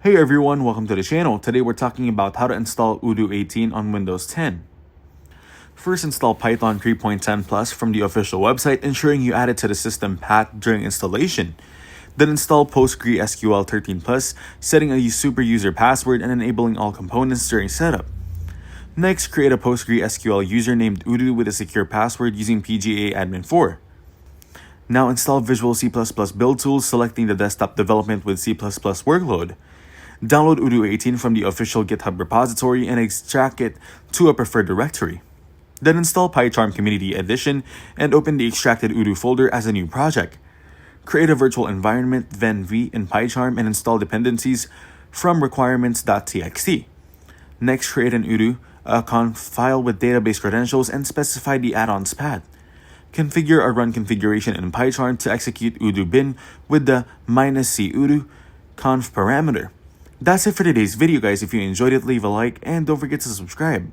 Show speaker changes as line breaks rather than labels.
Hey everyone, welcome to the channel. Today we're talking about how to install Odoo 18 on Windows 10. First, install Python 3.10 Plus from the official website, ensuring you add it to the system path during installation. Then install PostgreSQL 13 Plus, setting a super user password and enabling all components during setup. Next, create a PostgreSQL user named Odoo with a secure password using PGA-admin4. Now install Visual C++ build tools, selecting the desktop development with C++ workload. Download Odoo 18 from the official GitHub repository and extract it to a preferred directory. Then install PyCharm Community Edition and open the extracted Odoo folder as a new project. Create a virtual environment venv in PyCharm and install dependencies from requirements.txt. Next, create an Odoo conf file with database credentials and specify the add-ons path. Configure a run configuration in PyCharm to execute Odoo bin with the -c Odoo conf parameter. That's it for today's video, guys. If you enjoyed it, leave a like and don't forget to subscribe.